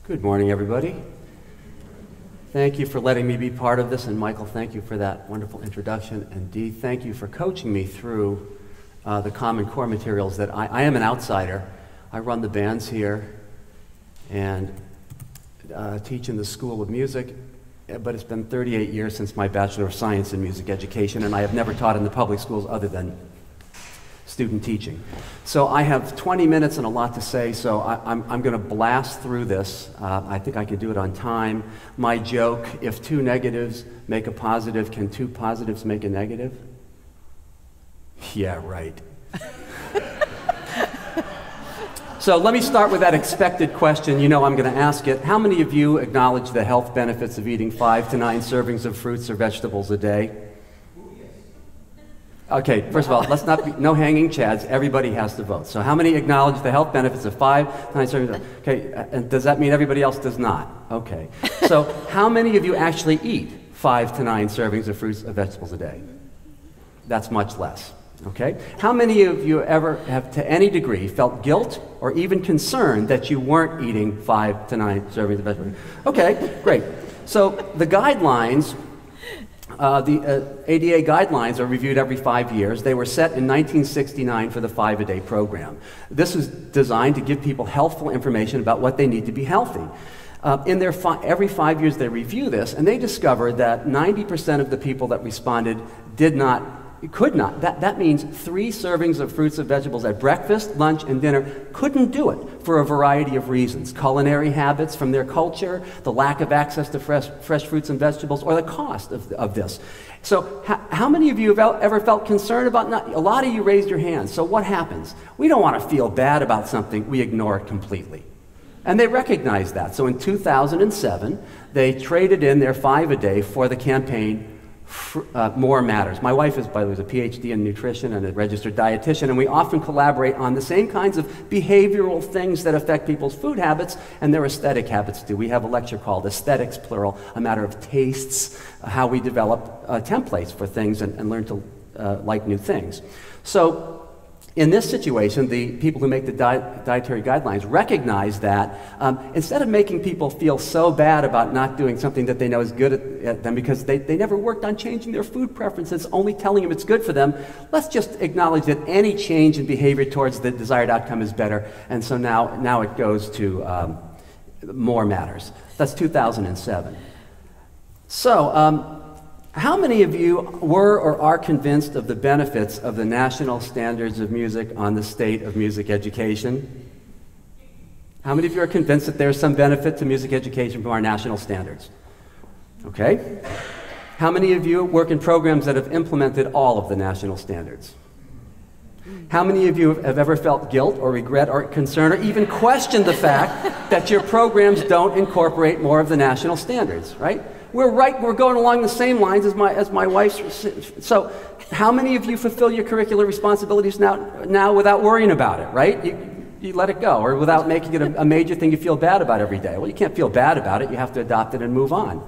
Good morning, everybody. Thank you for letting me be part of this, and Michael, thank you for that wonderful introduction, and Dee, thank you for coaching me through the Common Core materials that I am an outsider. I run the bands here and teach in the School of Music, but it's been 38 years since my Bachelor of Science in Music Education, and I have never taught in the public schools other than student teaching. So I have 20 minutes and a lot to say, so I'm going to blast through this. I think I can do it on time. My joke, if two negatives make a positive, can two positives make a negative? Yeah, right. So let me start with that expected question. You know I'm going to ask it. How many of you acknowledge the health benefits of eating 5 to 9 servings of fruits or vegetables a day? Okay, first of all, let's not be, no hanging chads. Everybody has to vote. So how many acknowledge the health benefits of 5 to 9 servings? Okay, and does that mean everybody else does not? Okay. So how many of you actually eat 5 to 9 servings of fruits or vegetables a day? That's much less. Okay? How many of you ever have, to any degree, felt guilt or even concern that you weren't eating 5 to 9 servings of vegetables? Okay, great. So the guidelines, the ADA guidelines are reviewed every 5 years. They were set in 1969 for the 5-a-day program. This was designed to give people healthful information about what they need to be healthy. Every 5 years they review this, and they discovered that 90% of the people that responded could not. That means 3 servings of fruits and vegetables at breakfast, lunch, and dinner couldn't do it for a variety of reasons. Culinary habits from their culture, the lack of access to fresh fruits and vegetables, or the cost of this. So how many of you have ever felt concerned about not? A lot of you raised your hands. So what happens? We don't want to feel bad about something. We ignore it completely. And they recognized that. So in 2007, they traded in their 5-a-day for the campaign More Matters. My wife is, by the way, a PhD in nutrition and a registered dietitian, and we often collaborate on the same kinds of behavioral things that affect people's food habits and their aesthetic habits too. We have a lecture called Aesthetics, plural, a matter of tastes, how we develop templates for things and learn to like new things. So in this situation, the people who make the dietary guidelines recognize that instead of making people feel so bad about not doing something that they know is good at them because they never worked on changing their food preferences, only telling them it's good for them, let's just acknowledge that any change in behavior towards the desired outcome is better. And so now it goes to More Matters. That's 2007. So, how many of you were or are convinced of the benefits of the national standards of music on the state of music education? How many of you are convinced that there's some benefit to music education from our national standards? Okay. How many of you work in programs that have implemented all of the national standards? How many of you have ever felt guilt or regret or concern or even questioned the fact that your programs don't incorporate more of the national standards, right? We're going along the same lines as my wife's. So how many of you fulfill your curricular responsibilities now without worrying about it, right? You let it go, or without making it a major thing you feel bad about every day. Well, you can't feel bad about it. You have to adopt it and move on.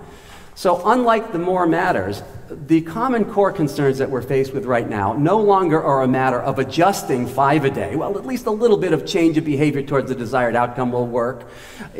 So unlike the More Matters, the Common Core concerns that we're faced with right now no longer are a matter of adjusting 5 a day. Well, at least a little bit of change of behavior towards the desired outcome will work.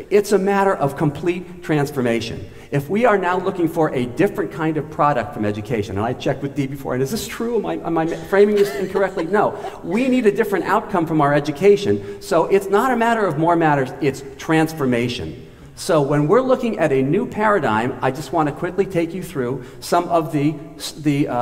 It's a matter of complete transformation. If we are now looking for a different kind of product from education, and I checked with Dee before, and is this true? Am I framing this incorrectly? No. We need a different outcome from our education. So it's not a matter of More Matters, it's transformation. So when we're looking at a new paradigm, I just want to quickly take you through some of the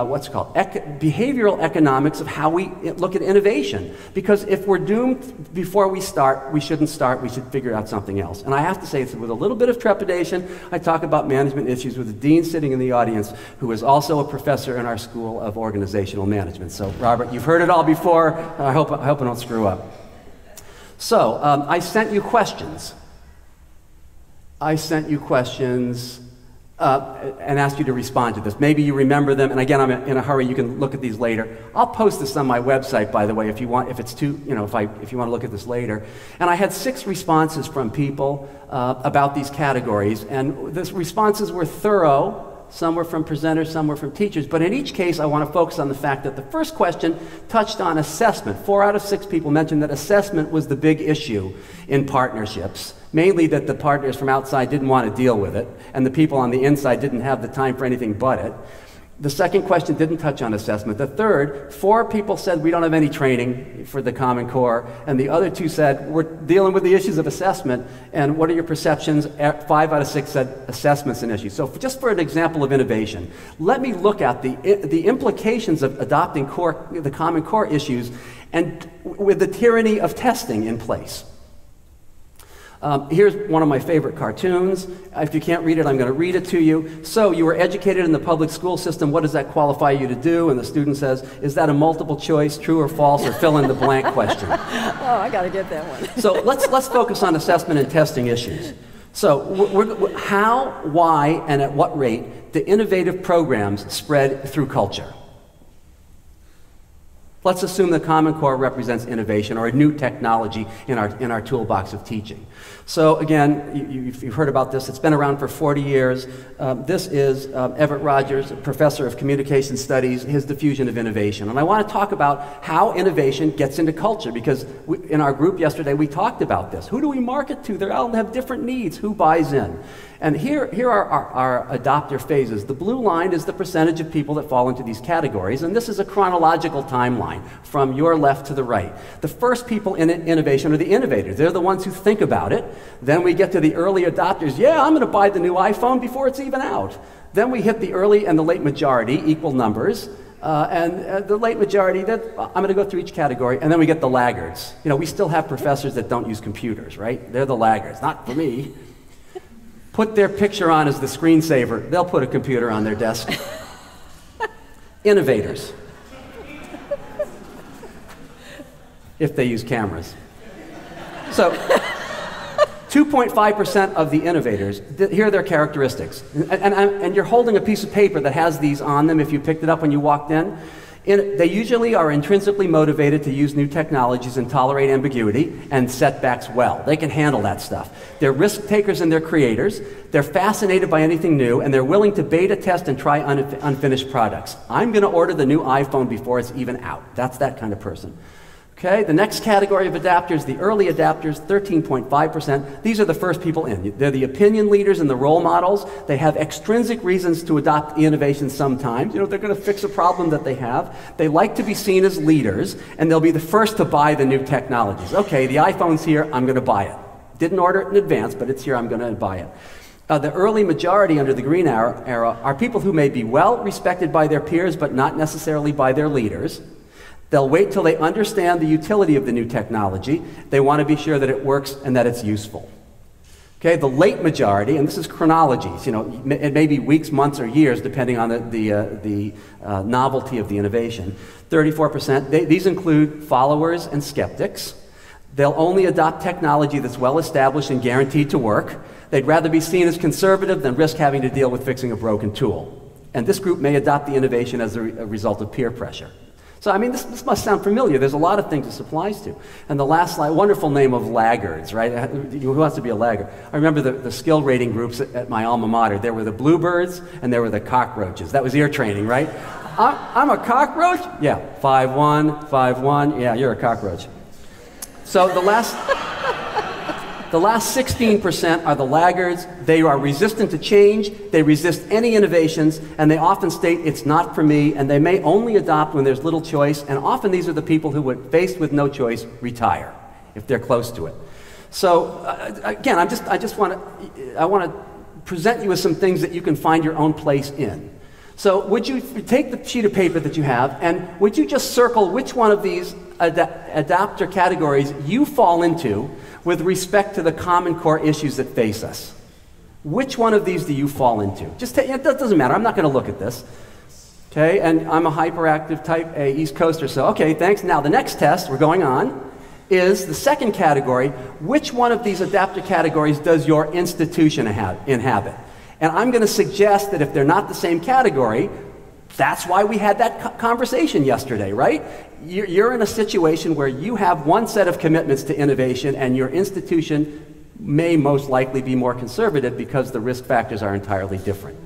what's called behavioral economics of how we look at innovation. Because if we're doomed before we start, we shouldn't start. We should figure out something else. And I have to say, it's with a little bit of trepidation, I talk about management issues with the dean sitting in the audience, who is also a professor in our School of Organizational Management. So Robert, you've heard it all before. I hope I don't screw up. So I sent you questions. And asked you to respond to this. Maybe you remember them, and again, I'm in a hurry. You can look at these later. I'll post this on my website, by the way, if you want. If it's too, if you want to look at this later. And I had 6 responses from people about these categories, and the responses were thorough. Some were from presenters, some were from teachers. But in each case, I want to focus on the fact that the first question touched on assessment. 4 out of 6 people mentioned that assessment was the big issue in partnerships. mainly that the partners from outside didn't want to deal with it, and the people on the inside didn't have the time for anything but it. The second question didn't touch on assessment. The third, 4 people said we don't have any training for the Common Core, and the other 2 said we're dealing with the issues of assessment, and what are your perceptions? 5 out of 6 said assessment's an issue. So just for an example of innovation, let me look at the implications of adopting the Common Core issues and with the tyranny of testing in place. Here's one of my favorite cartoons. If you can't read it, I'm going to read it to you. So, you were educated in the public school system. What does that qualify you to do? And the student says, is that a multiple choice, true or false, or fill in the blank question? Oh, I got to get that one. So, let's focus on assessment and testing issues. So, how, why, and at what rate do innovative programs spread through culture? Let's assume the Common Core represents innovation or a new technology in our toolbox of teaching. So again, you've heard about this. It's been around for 40 years. This is Everett Rogers, a professor of communication studies, his diffusion of innovation. And I want to talk about how innovation gets into culture, because in our group yesterday we talked about this. Who do we market to? They all have different needs. Who buys in? And here are our adopter phases. The blue line is the percentage of people that fall into these categories, and this is a chronological timeline from your left to the right. The first people in innovation are the innovators. They're the ones who think about it. Then we get to the early adopters. Yeah, I'm going to buy the new iPhone before it's even out. Then we hit the early and the late majority, equal numbers. The late majority, I'm going to go through each category, and then we get the laggards. You know, we still have professors that don't use computers, right? They're the laggards, not for me. Put their picture on as the screensaver. They'll put a computer on their desk. Innovators. If they use cameras. So, 2.5% of the innovators, here are their characteristics. And you're holding a piece of paper that has these on them if you picked it up when you walked in. They usually are intrinsically motivated to use new technologies and tolerate ambiguity and setbacks well. They can handle that stuff. They're risk takers and they're creators. They're fascinated by anything new, and they're willing to beta test and try unfinished products. I'm going to order the new iPhone before it's even out. That's that kind of person. Okay, the next category of adapters, the early adapters, 13.5%. These are the first people in. They're the opinion leaders and the role models. They have extrinsic reasons to adopt innovation sometimes. You know, they're going to fix a problem that they have. They like to be seen as leaders, and they'll be the first to buy the new technologies. Okay, the iPhone's here, I'm going to buy it. Didn't order it in advance, but it's here, I'm going to buy it. The early majority under the green era are people who may be well respected by their peers, but not necessarily by their leaders. They'll wait till they understand the utility of the new technology. They want to be sure that it works and that it's useful. Okay, the late majority, and this is chronologies, you know, it may be weeks, months, or years, depending on the novelty of the innovation. 34%, these include followers and skeptics. They'll only adopt technology that's well established and guaranteed to work. They'd rather be seen as conservative than risk having to deal with fixing a broken tool. And this group may adopt the innovation as a result of peer pressure. So, I mean, this must sound familiar. There's a lot of things this applies to. And the last slide, wonderful name of laggards, right? Who wants to be a laggard? I remember the skill rating groups at my alma mater. There were the bluebirds and there were the cockroaches. That was ear training, right? I'm a cockroach? Yeah, 5'1", 5'1". Yeah, you're a cockroach. So the last 16% are the laggards. They are resistant to change, they resist any innovations, and they often state, it's not for me, and they may only adopt when there's little choice, and often these are the people who would, faced with no choice, retire, if they're close to it. So, again, I want to present you with some things that you can find your own place in. So, would you take the sheet of paper that you have, and would you just circle which one of these adapter categories you fall into with respect to the Common Core issues that face us? Which one of these do you fall into? It doesn't matter. I'm not going to look at this. Okay, and I'm a hyperactive type A East Coaster, so okay, thanks. Now the next test, we're going on, is the second category. Which one of these adapter categories does your institution inhabit? And I'm going to suggest that if they're not the same category, that's why we had that conversation yesterday, right? You're in a situation where you have one set of commitments to innovation, and your institution may most likely be more conservative because the risk factors are entirely different.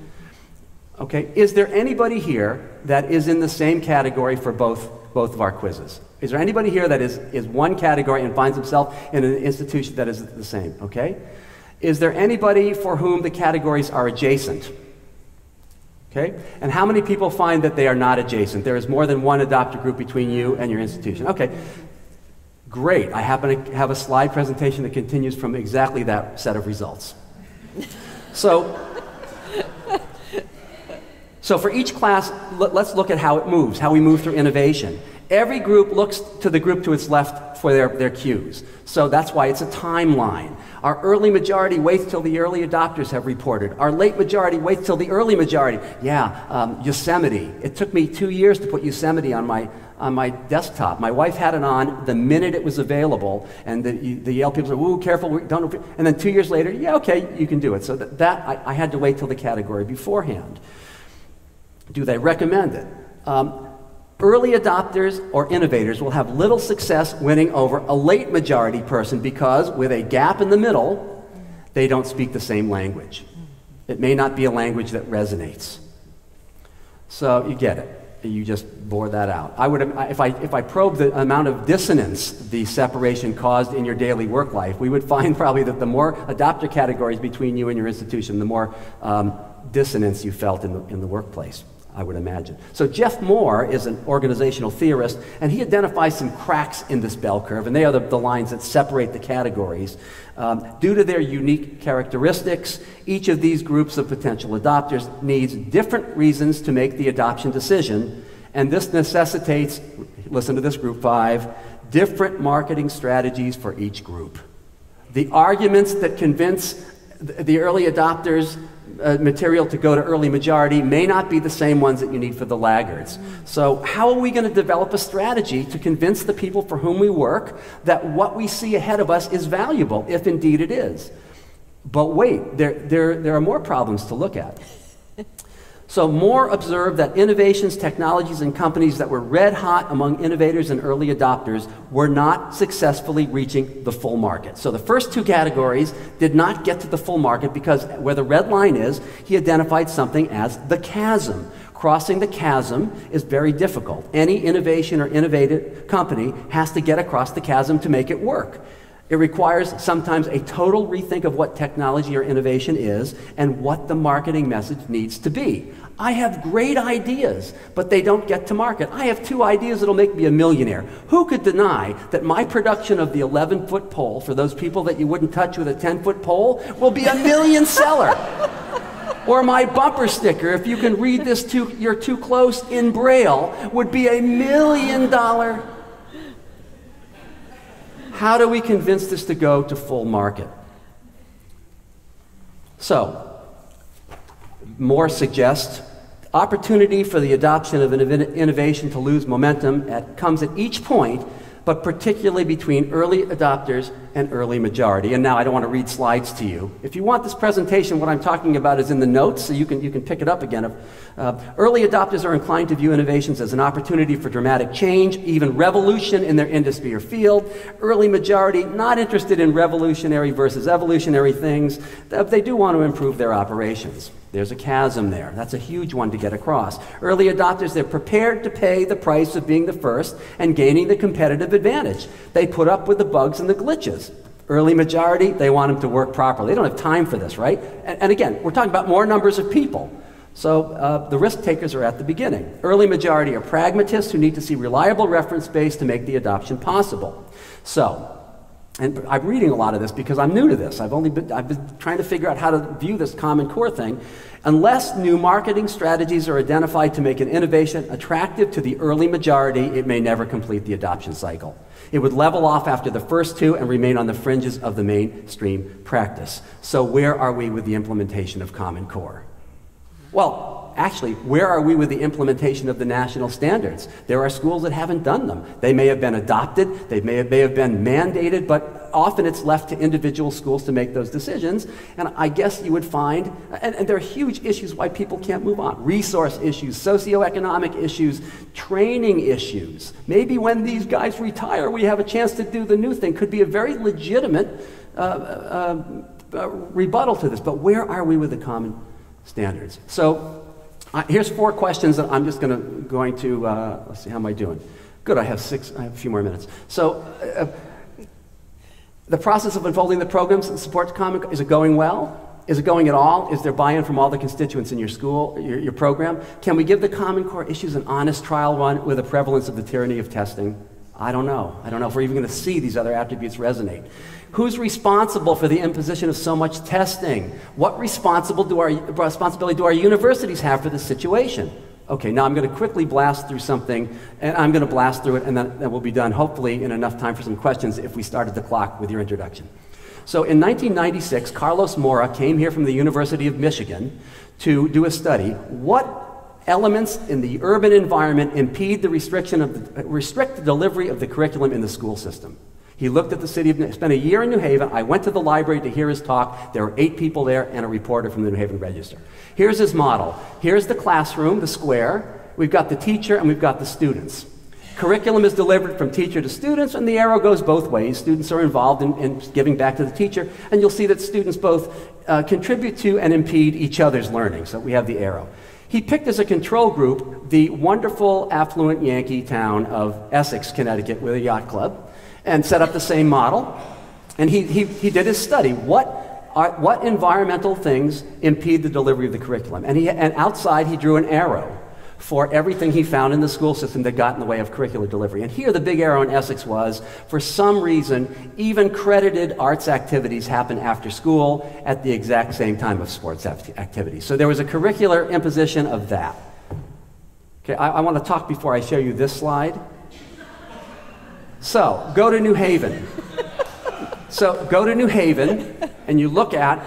Okay, is there anybody here that is in the same category for both both of our quizzes. Is there anybody here that is one category and finds himself in an institution that is the same? Okay. Is there anybody for whom the categories are adjacent? Okay. And how many people find that they are not adjacent? There is more than one adopter group between you and your institution. Okay. Great. I happen to have a slide presentation that continues from exactly that set of results. So for each class, let's look at how it moves, how we move through innovation. Every group looks to the group to its left for their cues. So that's why it's a timeline. Our early majority waits till the early adopters have reported. Our late majority waits till the early majority. Yosemite. It took me 2 years to put Yosemite on my desktop. My wife had it on the minute it was available, and the Yale people said, "Ooh, careful, don't." And then 2 years later, yeah, okay, you can do it. So I had to wait till the category beforehand. Do they recommend it? Early adopters or innovators will have little success winning over a late majority person because with a gap in the middle, they don't speak the same language. It may not be a language that resonates. So you get it. You just bore that out. If I probe the amount of dissonance the separation caused in your daily work life, we would find probably that the more adopter categories between you and your institution, the more dissonance you felt in the workplace, I would imagine. So Jeff Moore is an organizational theorist, and he identifies some cracks in this bell curve, and they are the lines that separate the categories. Due to their unique characteristics, each of these groups of potential adopters needs different reasons to make the adoption decision, and this necessitates, listen to this, group 5, different marketing strategies for each group. The arguments that convince the early adopters material to go to early majority may not be the same ones that you need for the laggards. So how are we going to develop a strategy to convince the people for whom we work that what we see ahead of us is valuable, if indeed it is? But wait, there are more problems to look at. So Moore observed that innovations, technologies, and companies that were red hot among innovators and early adopters were not successfully reaching the full market. So the first two categories did not get to the full market because where the red line is, he identified something as the chasm. Crossing the chasm is very difficult. Any innovation or innovative company has to get across the chasm to make it work. It requires sometimes a total rethink of what technology or innovation is and what the marketing message needs to be. I have great ideas, but they don't get to market. I have 2 ideas that'll make me a millionaire. Who could deny that my production of the 11-foot pole, for those people that you wouldn't touch with a 10-foot pole, will be a million seller? Or my bumper sticker, if you can read this you're too close in Braille, would be $1 million. How do we convince this to go to full market? So, Moore suggests opportunity for the adoption of an innovation to lose momentum comes at each point, but particularly between early adopters and early majority. And now I don't want to read slides to you. If you want this presentation, what I'm talking about is in the notes, so you can pick it up again. Early adopters are inclined to view innovations as an opportunity for dramatic change, even revolution in their industry or field. Early majority, not interested in revolutionary versus evolutionary things. They do want to improve their operations. There's a chasm there. That's a huge one to get across. Early adopters, they're prepared to pay the price of being the first and gaining the competitive advantage. They put up with the bugs and the glitches. Early majority, they want them to work properly. They don't have time for this, right? And again, we're talking about more numbers of people. So the risk takers are at the beginning. Early majority are pragmatists who need to see reliable reference base to make the adoption possible. So, and I'm reading a lot of this because I'm new to this. I've been trying to figure out how to view this Common Core thing. Unless new marketing strategies are identified to make an innovation attractive to the early majority, it may never complete the adoption cycle. It would level off after the first 2 and remain on the fringes of the mainstream practice. So where are we with the implementation of Common Core? Well, actually, where are we with the implementation of the national standards? There are schools that haven't done them. They may have been adopted, they may have been mandated, but often it's left to individual schools to make those decisions. And I guess you would find, and there are huge issues why people can't move on. Resource issues, socioeconomic issues, training issues. Maybe when these guys retire, we have a chance to do the new thing. Could be a very legitimate rebuttal to this, but where are we with the common standards? So here's 4 questions that I'm just going to let's see, how am I doing? Good, I have a few more minutes. So, the process of unfolding the programs and support Common Core, is it going well? Is it going at all? Is there buy-in from all the constituents in your school, your program? Can we give the Common Core issues an honest trial run with a prevalence of the tyranny of testing? I don't know. I don't know if we're even going to see these other attributes resonate. Who's responsible for the imposition of so much testing? What responsibility do our universities have for this situation? Okay, now I'm going to quickly blast through something, and I'm going to blast through it, and then we'll be done, hopefully, in enough time for some questions if we started the clock with your introduction. So in 1996, Carlos Mora came here from the University of Michigan to do a study. What elements in the urban environment impede the restrict the delivery of the curriculum in the school system? He looked at the city of, spent a year in New Haven. I went to the library to hear his talk. There were 8 people there and a reporter from the New Haven Register. Here's his model. Here's the classroom, the square. We've got the teacher and we've got the students. Curriculum is delivered from teacher to students, and the arrow goes both ways. Students are involved in giving back to the teacher, and you'll see that students both contribute to and impede each other's learning. So we have the arrow. He picked as a control group the wonderful, affluent Yankee town of Essex, Connecticut, with a yacht club, and set up the same model. And he did his study. What environmental things impede the delivery of the curriculum? And outside he drew an arrow for everything he found in the school system that got in the way of curricular delivery. And here the big arrow in Essex was, for some reason, even credited arts activities happen after school at the exact same time of sports activities. So there was a curricular imposition of that. Okay, I want to talk before I show you this slide. So, go to New Haven. So, go to New Haven, and you look at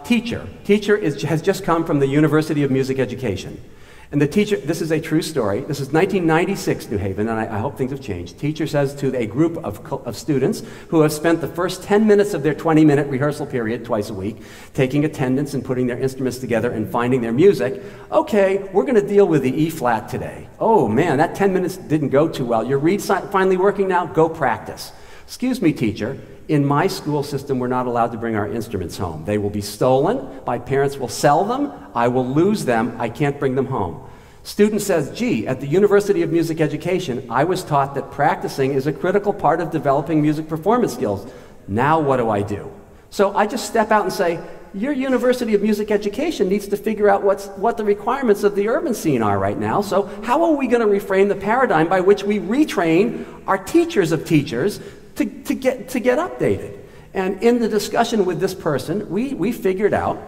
teacher. Teacher has just come from the University of Music Education. And the teacher, this is a true story. This is 1996 New Haven, and I hope things have changed. Teacher says to a group of students who have spent the first 10 minutes of their 20-minute rehearsal period twice a week, taking attendance and putting their instruments together and finding their music, okay, we're going to deal with the E flat today. Oh man, that 10 minutes didn't go too well. Your reed finally working now? Go practice. Excuse me, teacher. In my school system, we're not allowed to bring our instruments home. They will be stolen. My parents will sell them. I will lose them. I can't bring them home. Student says, gee, at the University of Music Education, I was taught that practicing is a critical part of developing music performance skills. Now what do I do? So I just step out and say, your University of Music Education needs to figure out what the requirements of the urban scene are right now. So how are we going to reframe the paradigm by which we retrain our teachers of teachers to get updated? And in the discussion with this person, we figured out,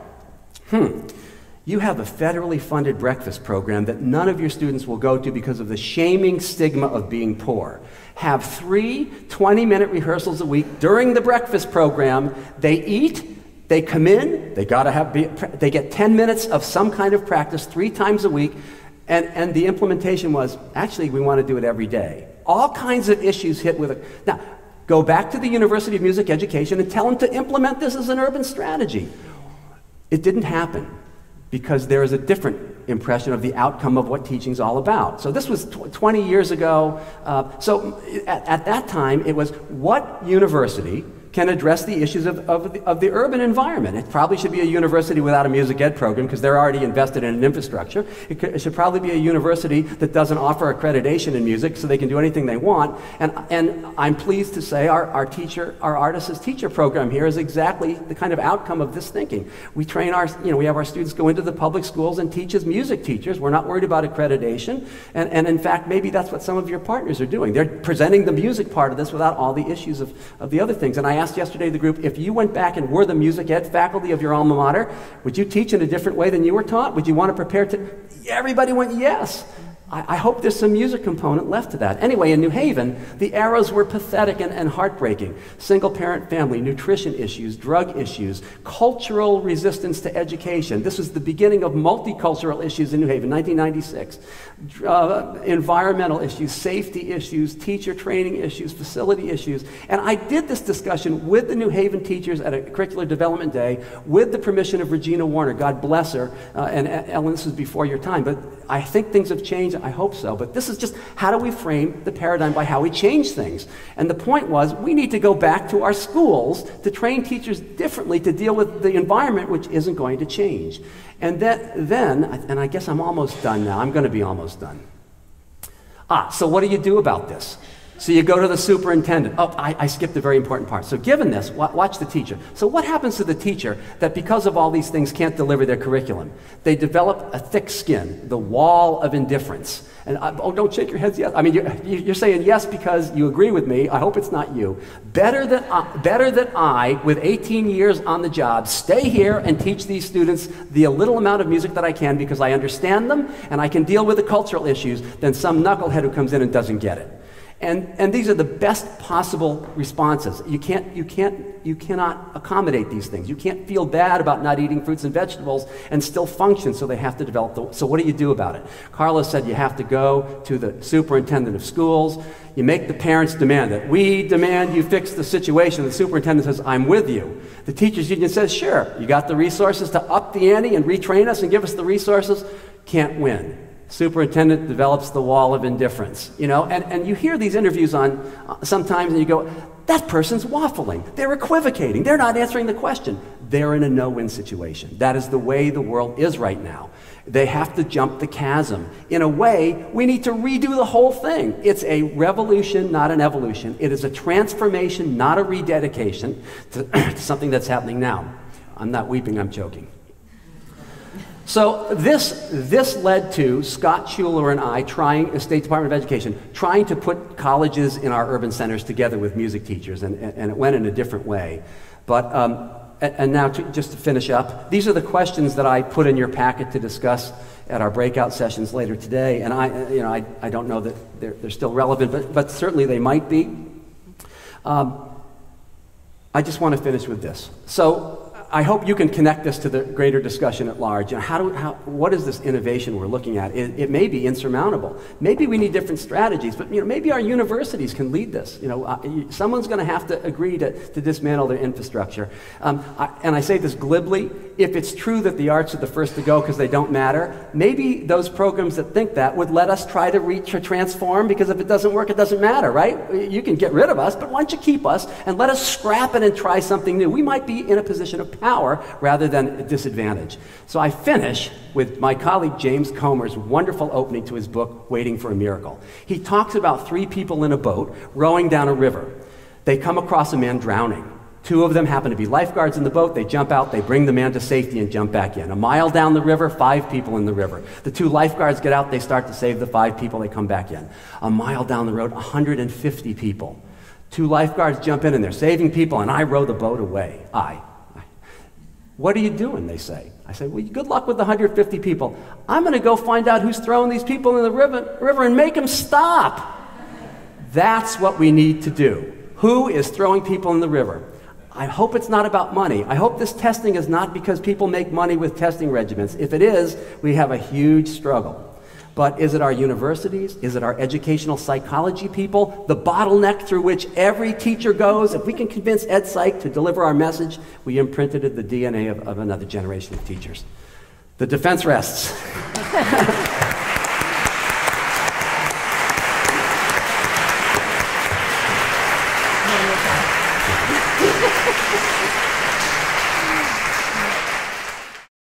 you have a federally funded breakfast program that none of your students will go to because of the shaming stigma of being poor. Have 3 20-minute rehearsals a week during the breakfast program. They eat, they come in, they get 10 minutes of some kind of practice 3 times a week, and the implementation was, actually, we want to do it every day. All kinds of issues hit with it. Now, go back to the University of Music Education and tell them to implement this as an urban strategy. It didn't happen because there is a different impression of the outcome of what teaching is all about. So this was 20 years ago. So at that time, it was what university can address the issues of the urban environment. It probably should be a university without a music ed program because they're already invested in an infrastructure. It should probably be a university that doesn't offer accreditation in music so they can do anything they want. And I'm pleased to say our artist as teacher program here is exactly the kind of outcome of this thinking. We train we have our students go into the public schools and teach as music teachers. We're not worried about accreditation. And in fact, maybe that's what some of your partners are doing. They're presenting the music part of this without all the issues of the other things. And I asked yesterday the group, if you went back and were the music ed faculty of your alma mater, would you teach in a different way than you were taught? Would you want to prepare to? Everybody went yes. I hope there's some music component left to that. Anyway, in New Haven, the arrows were pathetic and heartbreaking. Single-parent family, nutrition issues, drug issues, cultural resistance to education. This was the beginning of multicultural issues in New Haven, 1996. Environmental issues, safety issues, teacher training issues, facility issues. And I did this discussion with the New Haven teachers at a curricular development day with the permission of Regina Warner, God bless her. And Ellen, this was before your time, but I think things have changed. I hope so. But this is just how do we frame the paradigm by how we change things. And the point was we need to go back to our schools to train teachers differently to deal with the environment which isn't going to change. And then, and I guess I'm almost done now. I'm going to be almost done. So what do you do about this? So you go to the superintendent. I skipped a very important part. So given this, watch the teacher. So what happens to the teacher that because of all these things can't deliver their curriculum? They develop a thick skin, the wall of indifference. And don't shake your heads yes. I mean, you're saying yes because you agree with me. I hope it's not you. Better that I, with 18 years on the job, stay here and teach these students the little amount of music that I can because I understand them and I can deal with the cultural issues than some knucklehead who comes in and doesn't get it. And these are the best possible responses. You cannot accommodate these things. You can't feel bad about not eating fruits and vegetables and still function, so they have to develop so what do you do about it? Carlos said you have to go to the superintendent of schools. You make the parents demand it. We demand you fix the situation. The superintendent says, I'm with you. The teachers union says, sure, you got the resources to up the ante and retrain us and give us the resources. Can't win. Superintendent develops the wall of indifference, and you hear these interviews on sometimes and you go, that person's waffling, they're equivocating, they're not answering the question. They're in a no-win situation. That is the way the world is right now. They have to jump the chasm. In a way, we need to redo the whole thing. It's a revolution, not an evolution. It is a transformation, not a rededication to something that's happening now. I'm not weeping, I'm joking. So this led to Scott Schuler and I the State Department of Education, trying to put colleges in our urban centers together with music teachers, and it went in a different way. But and now just to finish up, these are the questions that I put in your packet to discuss at our breakout sessions later today, and I don't know that they're still relevant, but certainly they might be. I just want to finish with this. So I hope you can connect this to the greater discussion at large. What is this innovation we're looking at? It may be insurmountable. Maybe we need different strategies, but maybe our universities can lead this. Someone's going to have to agree to dismantle their infrastructure. And I say this glibly. If it's true that the arts are the first to go because they don't matter, maybe those programs that think that would let us try to transform, because if it doesn't work, it doesn't matter, right? You can get rid of us, but why don't you keep us and let us scrap it and try something new? We might be in a position of power rather than a disadvantage. So I finish with my colleague James Comer's wonderful opening to his book, Waiting for a Miracle. He talks about 3 people in a boat rowing down a river. They come across a man drowning. 2 of them happen to be lifeguards in the boat. They jump out, they bring the man to safety and jump back in. A mile down the river, 5 people in the river. The 2 lifeguards get out, they start to save the 5 people, they come back in. A mile down the road, 150 people. 2 lifeguards jump in and they're saving people, and I row the boat away. What are you doing, they say. I say, well, good luck with the 150 people. I'm going to go find out who's throwing these people in the river and make them stop. That's what we need to do. Who is throwing people in the river? I hope it's not about money. I hope this testing is not because people make money with testing regimens. If it is, we have a huge struggle. But is it our universities? Is it our educational psychology people? The bottleneck through which every teacher goes? If we can convince EdPsych to deliver our message, we imprinted the DNA of another generation of teachers. The defense rests.